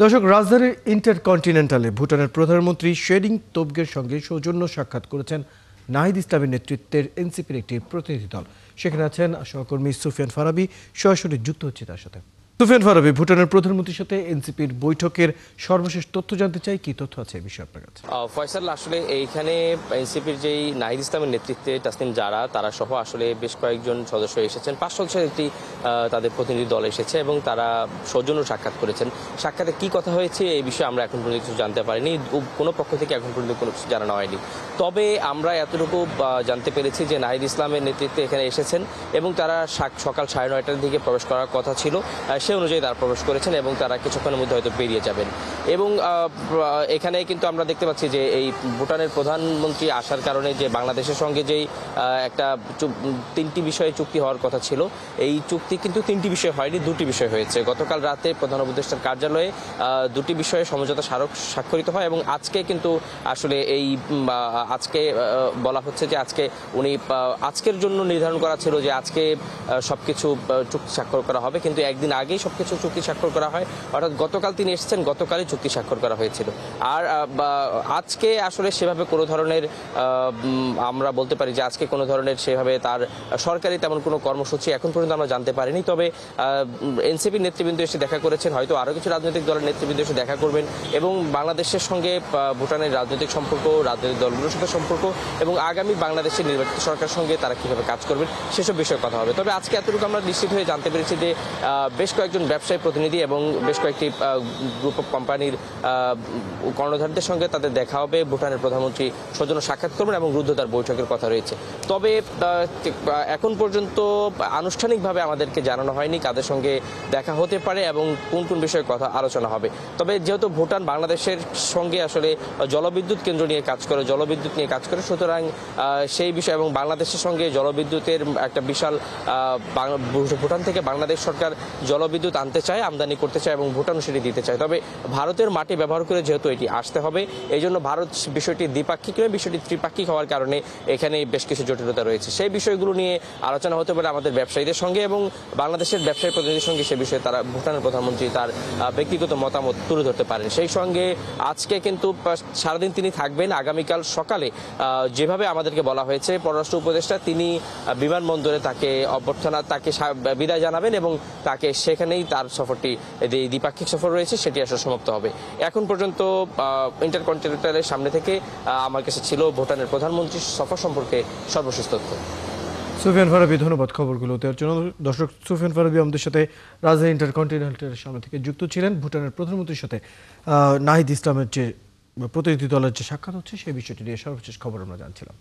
দর্শক, রাজধানীর ইন্টারকন্টিনেন্টালে ভুটানের প্রধানমন্ত্রী শেরিং তোবগের সঙ্গে সৌজন্য সাক্ষাৎ করেছেন নাহিদ ইসলামের নেতৃত্বের এনসিপির একটি প্রতিনিধি দল। সেখানে আছেন সহকর্মী সুফিয়ান ফারাবি, সরাসরি যুক্ত হচ্ছে তার সাথে। সুফিয়ান ফারাবি, ভুটানের প্রধানমন্ত্রীর সাথে এনসিপির বৈঠকের সর্বশেষ তথ্য জানতে চাই, কি তথ্য আছে এই বিষয়ে আপনার কাছে? ফয়সাল, আসলে এইখানে এনসিপির যেই নাহিদ ইসলামের নেতৃত্বে তাসনিম জারা তারা সহ আসলে বেশ কয়েকজন সদস্য এসেছেন, 5 সদস্যের একটি তাদের প্রতিনিধি দল এসেছে এবং তারা সৌজন্য সাক্ষাৎ করেছেন। সাক্ষাতে কি কথা হয়েছে এই বিষয়ে আমরা এখন পর্যন্ত কিছু জানতে পারিনি, কোনো পক্ষ থেকে এখন পর্যন্ত কোনো কিছু জানানো হয়নি। তবে আমরা এতটুকু জানতে পেরেছি যে নাহিদ ইসলামের নেতৃত্বে এখানে এসেছেন এবং তারা সকাল 9:30টার দিকে প্রবেশ করার কথা ছিল, সে অনুযায়ী তারা প্রবেশ করেছেন এবং তারা কিছুক্ষণের মধ্যে হয়তো বেরিয়ে যাবেন। এবং এখানে কিন্তু আমরা দেখতে পাচ্ছি যে এই ভুটানের প্রধানমন্ত্রী আসার কারণে যে বাংলাদেশের সঙ্গে যেই একটা 3টি বিষয়ে চুক্তি হওয়ার কথা ছিল, এই চুক্তি কিন্তু 3টি বিষয় হয়নি, 2টি বিষয় হয়েছে। গতকাল রাতে প্রধান উপদেষ্টার কার্যালয়ে 2টি বিষয়ে সমঝোতা স্মারক স্বাক্ষরিত হয় এবং আজকে কিন্তু আসলে আজকে বলা হচ্ছে যে আজকের জন্য নির্ধারণ করা ছিল যে আজকে সবকিছু চুক্তি স্বাক্ষর করা হবে, কিন্তু একদিন আগেই সবকিছু চুক্তি স্বাক্ষর করা হয়। অর্থাৎ গতকাল তিনি এসেছেন, গতকালই চুক্তি স্বাক্ষর করা হয়েছিল। আর আজকে আসলে সেভাবে কোনো ধরনের আমরা বলতে পারি যে আজকে কোনো ধরনের সেভাবে তার সরকারি তেমন কোনো কর্মসূচি এখন পর্যন্ত আমরা জানতে পারিনি। তবে এনসিপির নেতৃবৃন্দ এসে দেখা করেছেন, হয়তো আরও কিছু রাজনৈতিক দলের নেতৃবৃন্দ এসে দেখা করবেন এবং বাংলাদেশের সঙ্গে ভুটানের রাজনৈতিক সম্পর্ক, রাজনৈতিক দলগুলোর সাথে সম্পর্ক এবং আগামী বাংলাদেশের নির্বাচিত সরকারের সঙ্গে তারা কীভাবে কাজ করবেন সেসব বিষয়ে কথা হবে। তবে আজকে এতটুকু আমরা নিশ্চিত হয়ে জানতে পেরেছি যে বেশ কয়েকজন ব্যবসায়ী প্রতিনিধি এবং বেশ কয়েকটি গ্রুপ অফ কোম্পানির কর্ণধারদের সঙ্গে তাদের দেখা হবে, ভুটানের প্রধানমন্ত্রী সৌজন্য সাক্ষাৎ করবেন এবং রুদ্ধদ্বার বৈঠকের কথা রয়েছে। তবে এখন পর্যন্ত আনুষ্ঠানিকভাবে আমাদেরকে জানানো হয়নি কাদের সঙ্গে দেখা হতে পারে এবং কোন কোন বিষয়ে কথা আলোচনা হবে। তবে যেহেতু ভুটান বাংলাদেশের সঙ্গে আসলে জলবিদ্যুৎ কেন্দ্র নিয়ে কাজ করে, জলবিদ্যুৎ নিয়ে কাজ করে, সুতরাং সেই বিষয় এবং বাংলাদেশের সঙ্গে জলবিদ্যুতের একটা বিশাল ভুটান থেকে বাংলাদেশ সরকার জলবিদ্যুৎ আনতে চায়, আমদানি করতে চায় এবং ভুটানও সেটি দিতে চায়। তবে ভারতের মাটি ব্যবহার করে যেহেতু এটি আসতে হবে, এই জন্য ভারত বিষয়টি দ্বিপাক্ষিক নয়, বিষয়টি ত্রিপাক্ষিক হওয়ার কারণে এখানে বেশ কিছু জটিলতা রয়েছে। সেই বিষয়গুলো নিয়ে আলোচনা হতে পারে আমাদের ব্যবসায়ীদের সঙ্গে এবং বাংলাদেশের ব্যবসায়ী প্রতিনিধির সঙ্গে সে বিষয়ে তারা ভুটানের প্রধানমন্ত্রী তার ব্যক্তিগত মতামত তুলে ধরতে পারেন। সেই সঙ্গে আজকে কিন্তু সারাদিন তিনি থাকবেন। আগামীকাল সকালে যেভাবে আমাদেরকে বলা হয়েছে, পররাষ্ট্র উপদেষ্টা তিনি বিমানবন্দরে তাকে বিদায় জানাবেন এবং তাকে সেখানেই তার সফরটি, দ্বিপাক্ষিক সফর রয়েছে, সেটি আসলে সমাপ্ত হবে। এখন পর্যন্ত ইন্টারকন্টিনেন্টালের সামনে থেকে আমার কাছে ছিল ভুটানের প্রধানমন্ত্রীর সফর সম্পর্কে সর্বশেষ তথ্য। সুফিয়ান ফারাবি, ধন্যবাদ খবরগুলো দেওয়ার জন্য। দর্শক, সুফিয়ান ফারাবি আমাদের সাথে রাজধানী ইন্টারকন্টিনেন্টালের সামনে থেকে যুক্ত ছিলেন। ভুটানের প্রধানমন্ত্রীর সাথে নাহিদ ইসলামের যে প্রতিনিধি দলের যে সাক্ষাৎ হচ্ছে সেই বিষয়টি নিয়ে সর্বশেষ খবর আমরা জানছিলাম।